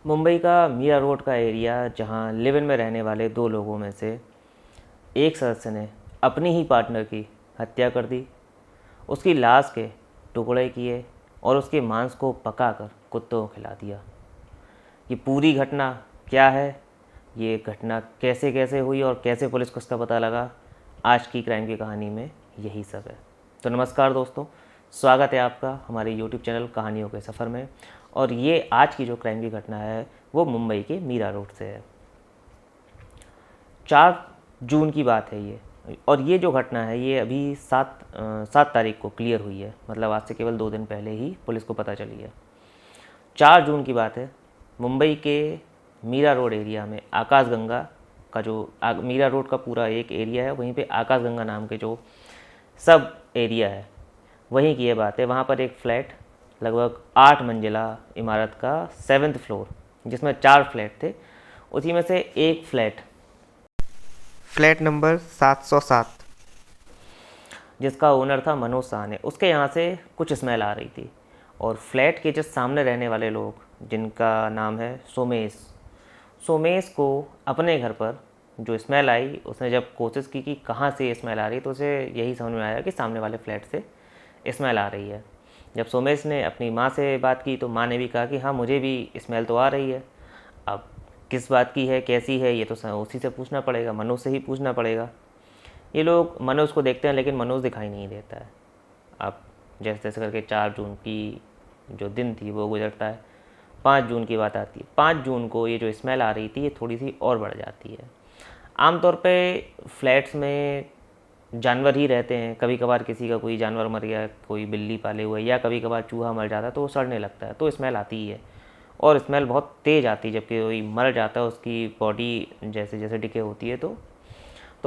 मुंबई का मीरा रोड का एरिया जहां लिव इन में रहने वाले दो लोगों में से एक सदस्य ने अपनी ही पार्टनर की हत्या कर दी, उसकी लाश के टुकड़े किए और उसके मांस को पकाकर कुत्तों को खिला दिया। ये पूरी घटना क्या है, ये घटना कैसे कैसे हुई और कैसे पुलिस को इसका पता लगा, आज की क्राइम की कहानी में यही सब है। तो नमस्कार दोस्तों, स्वागत है आपका हमारे यूट्यूब चैनल कहानियों के सफ़र में। और ये आज की जो क्राइम की घटना है वो मुंबई के मीरा रोड से है। 4 जून की बात है ये, और ये जो घटना है ये अभी 7 तारीख को क्लियर हुई है। मतलब आज से केवल 2 दिन पहले ही पुलिस को पता चली है। 4 जून की बात है। मुंबई के मीरा रोड एरिया में आकाशगंगा का मीरा रोड का पूरा एक एरिया है, वहीं पे आकाशगंगा नाम के जो सब एरिया है वहीं की ये बात है। वहाँ पर एक फ्लैट लगभग 8 मंजिला इमारत का 7th फ्लोर, जिसमें 4 फ्लैट थे, उसी में से एक फ्लैट नंबर 707, जिसका ओनर था मनोज साहनी। उसके यहाँ से कुछ स्मेल आ रही थी और फ्लैट के जस्ट सामने रहने वाले लोग जिनका नाम है सोमेश को अपने घर पर जो स्मेल आई, उसने जब कोशिश की कि कहाँ से स्मेल आ रही, तो उसे यही समझ में आया कि सामने वाले फ्लैट से स्मेल आ रही है। जब सोमेश ने अपनी माँ से बात की तो माँ ने भी कहा कि हाँ, मुझे भी स्मेल तो आ रही है। अब किस बात की है, कैसी है, ये तो उसी से पूछना पड़ेगा, मनोज से ही पूछना पड़ेगा। ये लोग मनोज को देखते हैं लेकिन मनोज दिखाई नहीं देता है। अब जैसे तैसे करके 4 जून की जो दिन थी वो गुजरता है। 5 जून की बात आती है। 5 जून को ये जो स्मेल आ रही थी ये थोड़ी सी और बढ़ जाती है। आमतौर पे फ्लैट्स में जानवर ही रहते हैं, कभी कभार किसी का कोई जानवर मर गया, कोई बिल्ली पाले हुए, या कभी कभार चूहा मर जाता है तो वो सड़ने लगता है, तो स्मेल आती ही है। और स्मेल बहुत तेज़ आती है। जबकि कोई मर जाता है, उसकी बॉडी जैसे जैसे डिके होती है तो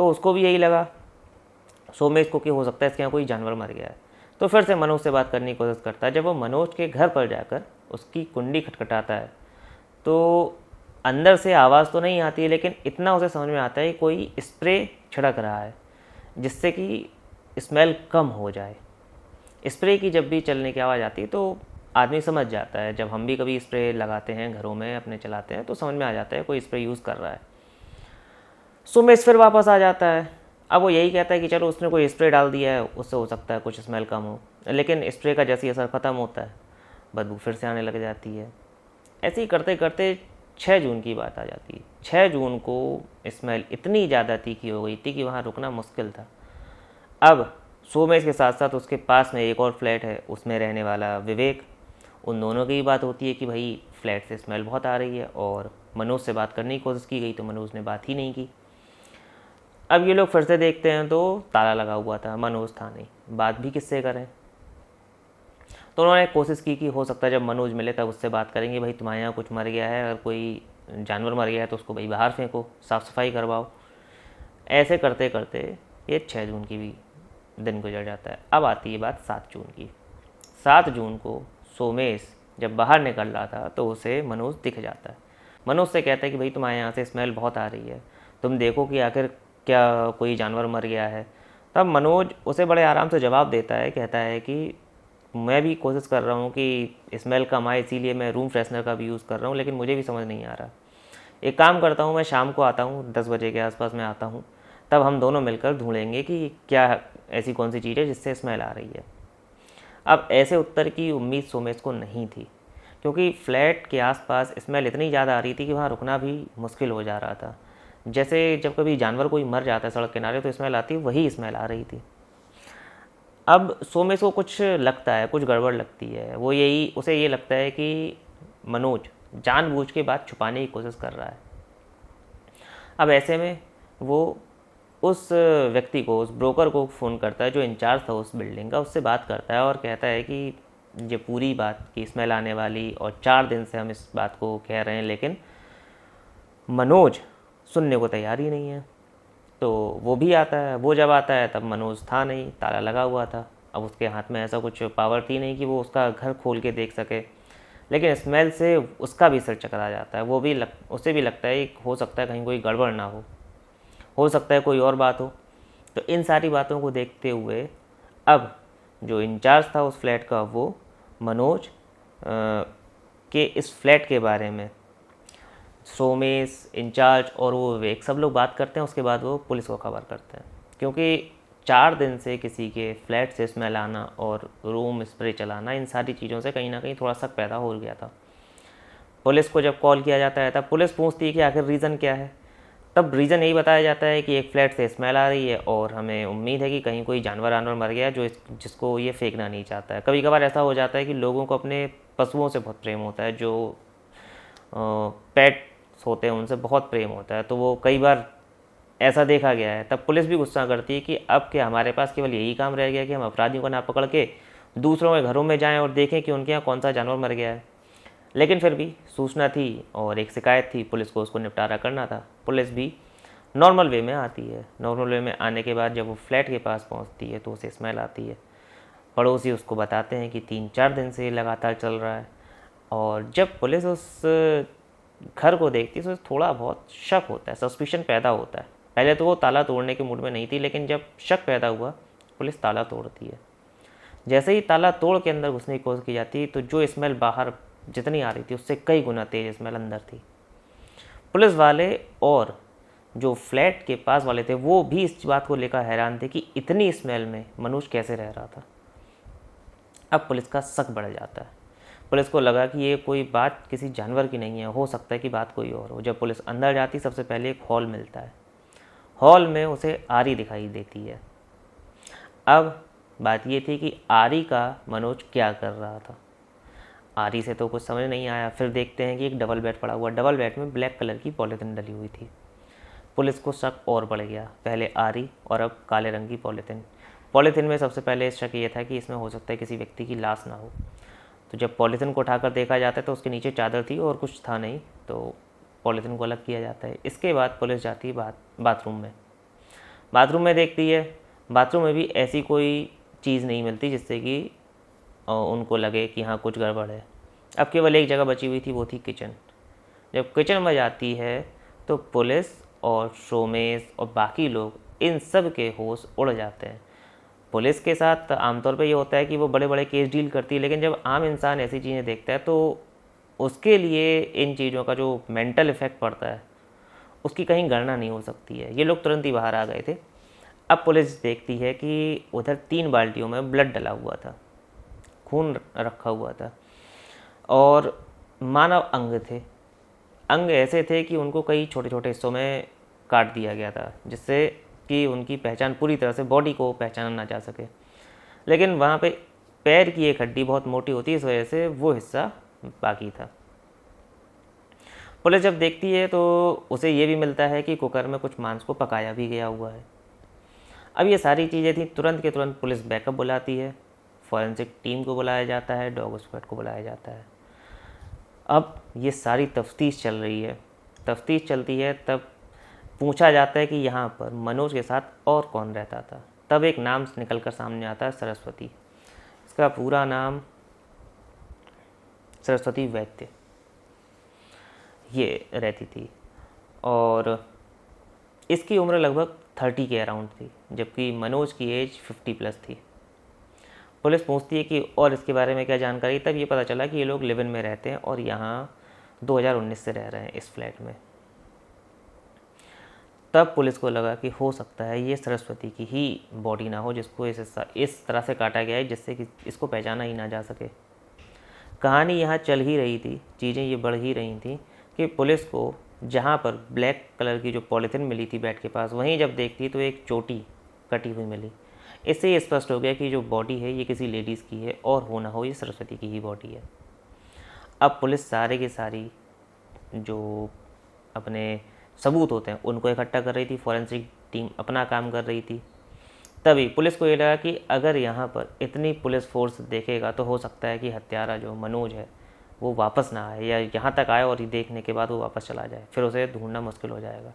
उसको भी यही लगा सोमेश को कि हो सकता है इसके यहाँ कोई जानवर मर गया है। तो फिर से मनोज से बात करने की कोशिश करता है। जब वो मनोज के घर पर जाकर उसकी कुंडी खटखटाता है तो अंदर से आवाज़ तो नहीं आती है, लेकिन इतना उसे समझ में आता है कि कोई स्प्रे छिड़क रहा है जिससे कि स्मेल कम हो जाए। स्प्रे की जब भी चलने की आवाज़ आती है तो आदमी समझ जाता है। जब हम भी कभी स्प्रे लगाते हैं घरों में अपने चलाते हैं तो समझ में आ जाता है कोई स्प्रे यूज़ कर रहा है। सुमेश फिर वापस आ जाता है। अब वो यही कहता है कि चलो उसने कोई स्प्रे डाल दिया है, उससे हो सकता है कुछ स्मेल कम हो, लेकिन स्प्रे का जैसे ही असर ख़त्म होता है बदबू फिर से आने लग जाती है। ऐसे ही करते करते 6 जून की बात आ जाती है। 6 जून को स्मेल इतनी ज़्यादा तीखी हो गई थी कि वहाँ रुकना मुश्किल था। अब सोमेश के साथ साथ उसके पास में एक और फ्लैट है, उसमें रहने वाला विवेक, उन दोनों की भी बात होती है कि भाई फ्लैट से स्मेल बहुत आ रही है। और मनोज से बात करने की कोशिश की गई तो मनोज ने बात ही नहीं की। अब ये लोग फिर से देखते हैं तो ताला लगा हुआ था, मनोज था नहीं, बात भी किससे करें। तो उन्होंने कोशिश की कि हो सकता है जब मनोज मिले तब उससे बात करेंगे, भाई तुम्हारे यहाँ कुछ मर गया है, अगर कोई जानवर मर गया है तो उसको भाई बाहर फेंको, साफ़ सफाई करवाओ। ऐसे करते करते ये 6 जून की भी दिन गुजर जाता है। अब आती है बात 7 जून की। 7 जून को सोमेश जब बाहर निकल रहा था तो उसे मनोज दिख जाता है। मनोज से कहता है कि भाई तुम्हारे यहाँ से स्मेल बहुत आ रही है, तुम देखो कि आखिर क्या कोई जानवर मर गया है। तब मनोज उसे बड़े आराम से जवाब देता है, कहता है कि मैं भी कोशिश कर रहा हूँ कि स्मेल कम आए, इसीलिए मैं रूम फ्रेशनर का भी यूज़ कर रहा हूँ, लेकिन मुझे भी समझ नहीं आ रहा। एक काम करता हूँ, मैं शाम को आता हूँ, 10 बजे के आसपास मैं आता हूँ, तब हम दोनों मिलकर ढूंढेंगे कि क्या ऐसी कौन सी चीज़ है जिससे स्मेल आ रही है। अब ऐसे उत्तर की उम्मीद सोमेश को नहीं थी, क्योंकि फ्लैट के आसपास स्मेल इतनी ज़्यादा आ रही थी कि वहाँ रुकना भी मुश्किल हो जा रहा था। जैसे जब कभी जानवर कोई मर जाता है सड़क किनारे तो स्मेल आती है, वही स्मेल आ रही थी। अब सोमेश को कुछ लगता है, कुछ गड़बड़ लगती है। उसे ये लगता है कि मनोज जानबूझ के बात छुपाने की कोशिश कर रहा है। अब ऐसे में वो उस व्यक्ति को, उस ब्रोकर को फ़ोन करता है जो इंचार्ज था उस बिल्डिंग का, उससे बात करता है और कहता है कि ये पूरी बात की स्मेल आने वाली, और 4 दिन से हम इस बात को कह रहे हैं, लेकिन मनोज सुनने को तैयार ही नहीं है। तो वो भी आता है। वो जब आता है तब मनोज था नहीं, ताला लगा हुआ था। अब उसके हाथ में ऐसा कुछ पावर थी नहीं कि वो उसका घर खोल के देख सके, लेकिन स्मेल से उसका भी सिर चकरा जाता है। उसे भी लगता है हो सकता है कहीं कोई गड़बड़ ना हो सकता है कोई और बात हो। तो इन सारी बातों को देखते हुए अब जो इंचार्ज था उस फ्लैट का, वो मनोज के इस फ्लैट के बारे में सोमेश, इंचार्ज और वो विवेक सब लोग बात करते हैं। उसके बाद वो पुलिस को खबर करते हैं, क्योंकि 4 दिन से किसी के फ्लैट से स्मेल आना और रूम स्प्रे चलाना, इन सारी चीज़ों से कहीं ना कहीं थोड़ा शक पैदा हो गया था। पुलिस को जब कॉल किया जाता है तब पुलिस पूछती है कि आखिर रीज़न क्या है। तब रीज़न यही बताया जाता है कि एक फ्लैट से स्मेल आ रही है और हमें उम्मीद है कि कहीं कोई जानवर वानवर मर गया जिसको ये फेंकना नहीं चाहता है। कभी कभार ऐसा हो जाता है कि लोगों को अपने पशुओं से बहुत प्रेम होता है, जो पेट्स होते हैं उनसे बहुत प्रेम होता है, तो वो कई बार ऐसा देखा गया है। तब पुलिस भी गुस्सा करती है कि अब क्या हमारे पास केवल यही काम रह गया कि हम अपराधियों को ना पकड़ के दूसरों के घरों में जाएं और देखें कि उनके यहाँ कौन सा जानवर मर गया है। लेकिन फिर भी सूचना थी और एक शिकायत थी, पुलिस को उसको निपटारा करना था। पुलिस भी नॉर्मल वे में आती है। नॉर्मल वे में आने के बाद जब वो फ्लैट के पास पहुंचती है तो उसे स्मेल आती है। पड़ोसी उसको बताते हैं कि 3-4 दिन से लगातार चल रहा है। और जब पुलिस उस घर को देखती है तो थोड़ा बहुत शक होता है, सस्पिशन पैदा होता है। पहले तो वो ताला तोड़ने के मूड में नहीं थी, लेकिन जब शक पैदा हुआ पुलिस ताला तोड़ती है। जैसे ही ताला तोड़ के अंदर घुसने की कोशिश की जाती तो जो स्मेल बाहर जितनी आ रही थी उससे कई गुना तेज स्मेल अंदर थी। पुलिस वाले और जो फ्लैट के पास वाले थे वो भी इस बात को लेकर हैरान थे कि इतनी स्मेल में मनुष्य कैसे रह रहा था। अब पुलिस का शक बढ़ जाता है। पुलिस को लगा कि ये कोई बात किसी जानवर की नहीं है, हो सकता है कि बात कोई और हो। जब पुलिस अंदर जाती सबसे पहले एक हॉल मिलता है। हॉल में उसे आरी दिखाई देती है। अब बात ये थी कि आरी का मनोज क्या कर रहा था। आरी से तो कुछ समझ नहीं आया। फिर देखते हैं कि एक डबल बेड पड़ा हुआ, डबल बेड में ब्लैक कलर की पॉलीथिन डली हुई थी। पुलिस को शक और बढ़ गया, पहले आरी और अब काले रंग की पॉलीथिन। पॉलीथिन में सबसे पहले शक ये था कि इसमें हो सकता है किसी व्यक्ति की लाश ना हो। तो जब पॉलीथिन को उठाकर देखा जाता है तो उसके नीचे चादर थी और कुछ था नहीं, तो पॉलीथिन को अलग किया जाता है। इसके बाद पुलिस जाती है बाथरूम में। बाथरूम में देखती है, बाथरूम में भी ऐसी कोई चीज़ नहीं मिलती जिससे कि उनको लगे कि हाँ कुछ गड़बड़ है। अब केवल एक जगह बची हुई थी, वो थी किचन। जब किचन में जाती है तो पुलिस और सोमेश और बाकी लोग इन सब के होश उड़ जाते हैं। पुलिस के साथ आमतौर पे ये होता है कि वो बड़े बड़े केस डील करती है, लेकिन जब आम इंसान ऐसी चीज़ें देखता है तो उसके लिए इन चीज़ों का जो मेंटल इफेक्ट पड़ता है उसकी कहीं गणना नहीं हो सकती है। ये लोग तुरंत ही बाहर आ गए थे। अब पुलिस देखती है कि उधर 3 बाल्टियों में ब्लड डला हुआ था, खून रखा हुआ था और मानव अंग थे। अंग ऐसे थे कि उनको कई छोटे छोटे हिस्सों में काट दिया गया था, जिससे कि उनकी पहचान पूरी तरह से बॉडी को पहचाना ना जा सके। लेकिन वहाँ पे पैर की एक हड्डी बहुत मोटी होती है, इस वजह से वो हिस्सा बाकी था। पुलिस जब देखती है तो उसे ये भी मिलता है कि कुकर में कुछ मांस को पकाया भी गया हुआ है। अब ये सारी चीज़ें थी, तुरंत के तुरंत पुलिस बैकअप बुलाती है, फॉरेंसिक टीम को बुलाया जाता है, डॉग स्क्वाड को बुलाया जाता है। अब ये सारी तफ्तीश चल रही है। तफ्तीश चलती है तब पूछा जाता है कि यहाँ पर मनोज के साथ और कौन रहता था। तब एक नाम निकल कर सामने आता है, सरस्वती। इसका पूरा नाम सरस्वती वैद्य ये रहती थी और इसकी उम्र लगभग 30 के अराउंड थी, जबकि मनोज की एज 50+ थी। पुलिस पूछती है कि और इसके बारे में क्या जानकारी। तब ये पता चला कि ये लोग लिव इन में रहते हैं और यहाँ 2019 से रह रहे हैं इस फ्लैट में। तब पुलिस को लगा कि हो सकता है ये सरस्वती की ही बॉडी ना हो, जिसको इस तरह से काटा गया है जिससे कि इसको पहचाना ही ना जा सके। कहानी यहाँ चल ही रही थी, चीज़ें ये बढ़ ही रही थी कि पुलिस को जहाँ पर ब्लैक कलर की जो पॉलीथिन मिली थी बेड के पास, वहीं जब देखती तो एक चोटी कटी हुई मिली। इससे ये स्पष्ट हो गया कि जो बॉडी है ये किसी लेडीज़ की है और हो ना हो ये सरस्वती की ही बॉडी है। अब पुलिस सारे की सारी जो अपने सबूत होते हैं उनको इकट्ठा कर रही थी, फॉरेंसिक टीम अपना काम कर रही थी। तभी पुलिस को ये लगा कि अगर यहाँ पर इतनी पुलिस फोर्स देखेगा तो हो सकता है कि हत्यारा जो मनोज है वो वापस ना आए, या यहाँ तक आए और ये देखने के बाद वो वापस चला जाए, फिर उसे ढूंढना मुश्किल हो जाएगा।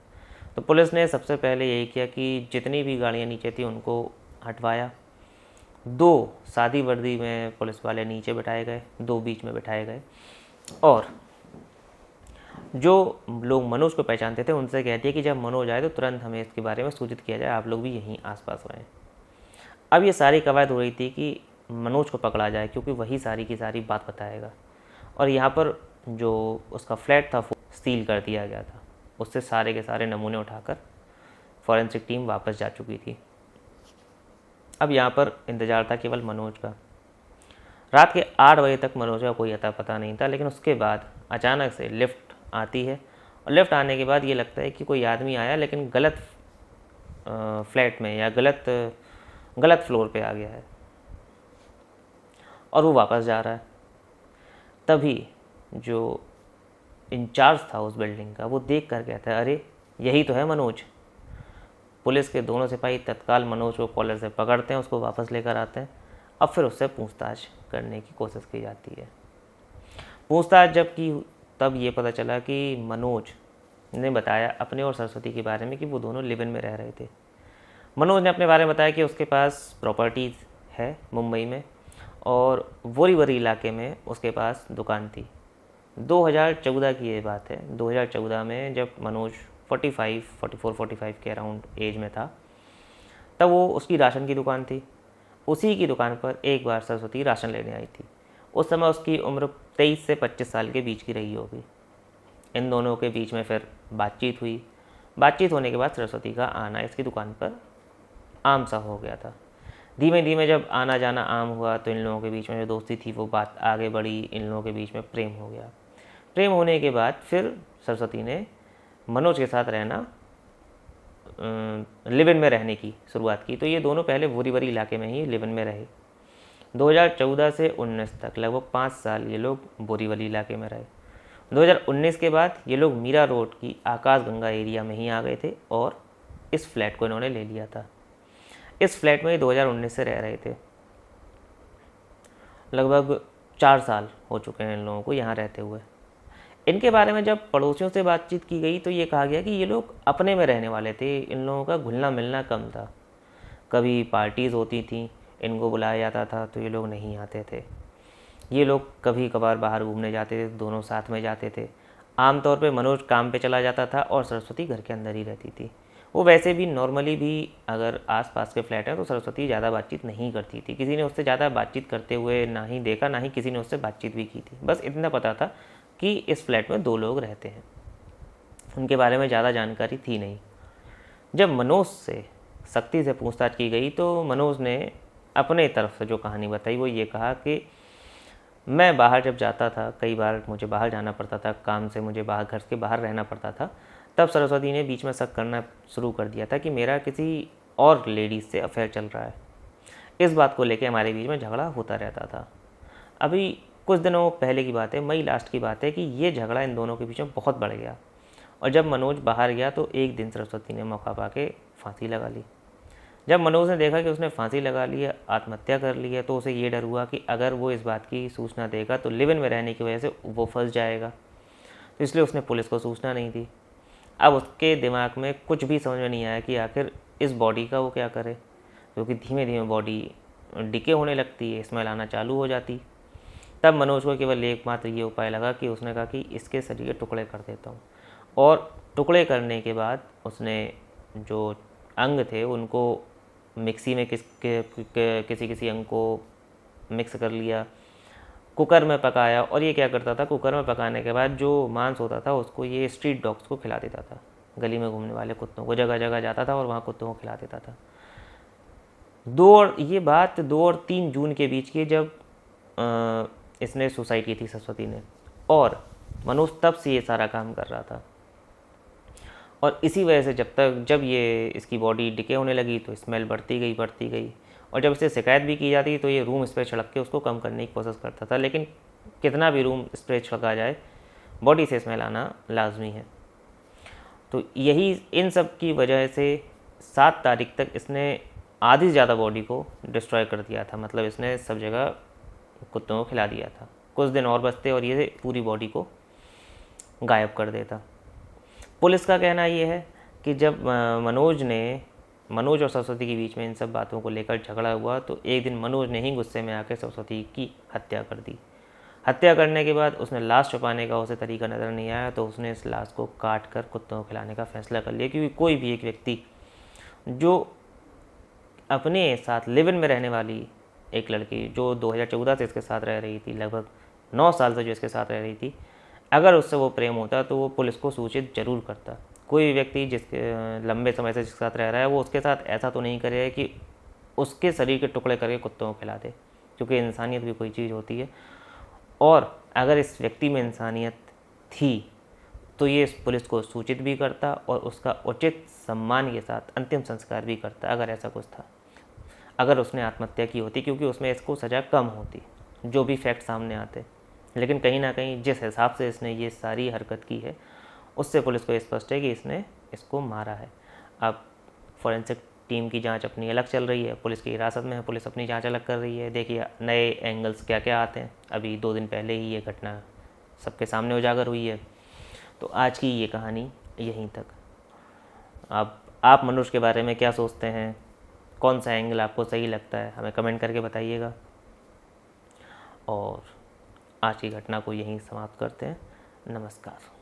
तो पुलिस ने सबसे पहले यही किया कि जितनी भी गाड़ियाँ नीचे थी उनको हटवाया। 2 सादी वर्दी में पुलिस वाले नीचे बिठाए गए, 2 बीच में बिठाए गए और जो लोग मनोज को पहचानते थे उनसे कह दिया कि जब मनोज आए तो तुरंत हमें इसके बारे में सूचित किया जाए, आप लोग भी यहीं आसपास रहें। अब ये सारी कवायद हो रही थी कि मनोज को पकड़ा जाए, क्योंकि वही सारी की सारी बात बताएगा। और यहाँ पर जो उसका फ्लैट था सील कर दिया गया था। उससे सारे के सारे नमूने उठाकर फॉरेंसिक टीम वापस जा चुकी थी। अब यहाँ पर इंतज़ार था केवल मनोज का। रात के 8 बजे तक मनोज का कोई अता पता नहीं था, लेकिन उसके बाद अचानक से लिफ्ट आती है और लिफ्ट आने के बाद ये लगता है कि कोई आदमी आया लेकिन गलत फ्लैट में या गलत फ्लोर पे आ गया है और वो वापस जा रहा है। तभी जो इंचार्ज था उस बिल्डिंग का वो देख कर कहता है, अरे यही तो है मनोज। पुलिस के दोनों सिपाही तत्काल मनोज को कॉलर से पकड़ते हैं, उसको वापस लेकर आते हैं। अब फिर उससे पूछताछ करने की कोशिश की जाती है। पूछताछ जब की तब ये पता चला कि मनोज ने बताया अपने और सरस्वती के बारे में कि वो दोनों लिव इन में रह रहे थे। मनोज ने अपने बारे में बताया कि उसके पास प्रॉपर्टीज़ है मुंबई में और बोरीवली इलाके में उसके पास दुकान थी। 2014 की ये बात है। 2014 में जब मनोज 44-45 के अराउंड एज में था, तब वो उसकी राशन की दुकान थी। उसी की दुकान पर एक बार सरस्वती राशन लेने आई थी। उस समय उसकी उम्र 23 से 25 साल के बीच की रही होगी। इन दोनों के बीच में फिर बातचीत हुई। बातचीत होने के बाद सरस्वती का आना इसकी दुकान पर आम सा हो गया था। धीमे धीमे जब आना जाना आम हुआ तो इन लोगों के बीच में जो दोस्ती थी वो बात आगे बढ़ी। इन लोगों के बीच में प्रेम हो गया। प्रेम होने के बाद फिर सरस्वती ने मनोज के साथ रहना लिव इन में रहने की शुरुआत की। तो ये दोनों पहले बोरीवली इलाके में ही लिव इन में रहे। 2014 से 19 तक लगभग 5 साल ये लोग बोरीवली इलाके में रहे। 2019 के बाद ये लोग मीरा रोड की आकाश गंगा एरिया में ही आ गए थे और इस फ्लैट को इन्होंने ले लिया था। इस फ्लैट में ही 2019 से रह रहे थे। लगभग 4 साल हो चुके हैं इन लोगों को यहाँ रहते हुए। इनके बारे में जब पड़ोसियों से बातचीत की गई तो ये कहा गया कि ये लोग अपने में रहने वाले थे। इन लोगों का घुलना मिलना कम था। कभी पार्टीज़ होती थी, इनको बुलाया जाता था तो ये लोग नहीं आते थे। ये लोग कभी कभार बाहर घूमने जाते थे, दोनों साथ में जाते थे। आमतौर पे मनोज काम पे चला जाता था और सरस्वती घर के अंदर ही रहती थी। वो वैसे भी नॉर्मली भी अगर आसपास के फ्लैट हैं तो सरस्वती ज़्यादा बातचीत नहीं करती थी। किसी ने उससे ज़्यादा बातचीत करते हुए ना ही देखा, ना ही किसी ने उससे बातचीत भी की थी। बस इतना पता था कि इस फ्लैट में 2 लोग रहते हैं। उनके बारे में ज़्यादा जानकारी थी नहीं। जब मनोज से सख्ती से पूछताछ की गई तो मनोज ने अपने तरफ से जो कहानी बताई वो ये कहा कि मैं बाहर जब जाता था, कई बार मुझे बाहर जाना पड़ता था, काम से मुझे बाहर घर के बाहर रहना पड़ता था, तब सरस्वती ने बीच में शक करना शुरू कर दिया था कि मेरा किसी और लेडीज़ से अफेयर चल रहा है। इस बात को लेकर हमारे बीच में झगड़ा होता रहता था। अभी कुछ दिनों पहले की बात है, मई लास्ट की बात है कि ये झगड़ा इन दोनों के बीच में बहुत बढ़ गया और जब मनोज बाहर गया तो एक दिन सरस्वती ने मौका पा के फांसी लगा ली। जब मनोज ने देखा कि उसने फांसी लगा ली है, आत्महत्या कर ली है, तो उसे ये डर हुआ कि अगर वो इस बात की सूचना देगा तो लिव इन में रहने की वजह से वो फंस जाएगा। तो इसलिए उसने पुलिस को सूचना नहीं दी। अब उसके दिमाग में कुछ भी समझ में नहीं आया कि आखिर इस बॉडी का वो क्या करे, क्योंकि धीमे धीमे बॉडी डिके होने लगती है, स्मेल आना चालू हो जाती। तब मनोज को केवल एकमात्र ये उपाय लगा कि उसने कहा कि इसके शरीर के टुकड़े कर देता हूँ। और टुकड़े करने के बाद उसने जो अंग थे उनको मिक्सी में किसी अंग को मिक्स कर लिया, कुकर में पकाया। और ये क्या करता था, कुकर में पकाने के बाद जो मांस होता था उसको ये स्ट्रीट डॉग्स को खिला देता था। गली में घूमने वाले कुत्तों को जगह जगह जाता था और वहाँ कुत्तों को खिला देता था। ये बात 2 और 3 जून के बीच की, जब इसने सुसाइड की थी सरस्वती ने, और मनोज तब से ये सारा काम कर रहा था। और इसी वजह से जब ये इसकी बॉडी डिके होने लगी तो स्मेल बढ़ती गई। और जब इसे शिकायत भी की जाती तो ये रूम स्प्रे छिड़क के उसको कम करने की कोशिश करता था। लेकिन कितना भी रूम स्प्रे छिड़का जाए, बॉडी से स्मेल आना लाजमी है। तो यही इन सब की वजह से 7 तारीख तक इसने आधी से ज़्यादा बॉडी को डिस्ट्रॉय कर दिया था। मतलब इसने सब जगह कुत्तों को खिला दिया था। कुछ दिन और बचते और ये पूरी बॉडी को गायब कर देता। पुलिस का कहना ये है कि जब मनोज और सरस्वती के बीच में इन सब बातों को लेकर झगड़ा हुआ तो एक दिन मनोज ने ही गुस्से में आकर सरस्वती की हत्या कर दी। हत्या करने के बाद उसने लाश छुपाने का उसे तरीका नज़र नहीं आया तो उसने इस लाश को काट कर कुत्तों को खिलाने का फैसला कर लिया। क्योंकि कोई भी एक व्यक्ति जो अपने साथ लिव इन में रहने वाली एक लड़की जो 2014 से इसके साथ रह रही थी, लगभग 9 साल से जो इसके साथ रह रही थी, अगर उससे वो प्रेम होता तो वो पुलिस को सूचित जरूर करता। कोई भी व्यक्ति जिसके लंबे समय से जिसके साथ रह रहा है वो उसके साथ ऐसा तो नहीं करेगा कि उसके शरीर के टुकड़े करके कुत्तों को खिला दे, क्योंकि इंसानियत भी कोई चीज़ होती है। और अगर इस व्यक्ति में इंसानियत थी तो ये इस पुलिस को सूचित भी करता और उसका उचित सम्मान के साथ अंतिम संस्कार भी करता, अगर ऐसा कुछ था। अगर उसने आत्महत्या की होती, क्योंकि उसमें इसको सज़ा कम होती, जो भी फैक्ट सामने आते। लेकिन कहीं ना कहीं जिस हिसाब से इसने ये सारी हरकत की है उससे पुलिस को स्पष्ट है कि इसने इसको मारा है। अब फॉरेंसिक टीम की जांच अपनी अलग चल रही है, पुलिस की हिरासत में है, पुलिस अपनी जांच अलग कर रही है। देखिए नए एंगल्स क्या क्या आते हैं। अभी 2 दिन पहले ही ये घटना सबके सामने उजागर हुई है। तो आज की ये कहानी यहीं तक। अब आप मनुष्य के बारे में क्या सोचते हैं, कौन सा एंगल आपको सही लगता है, हमें कमेंट करके बताइएगा। और आज की घटना को यहीं समाप्त करते हैं। नमस्कार।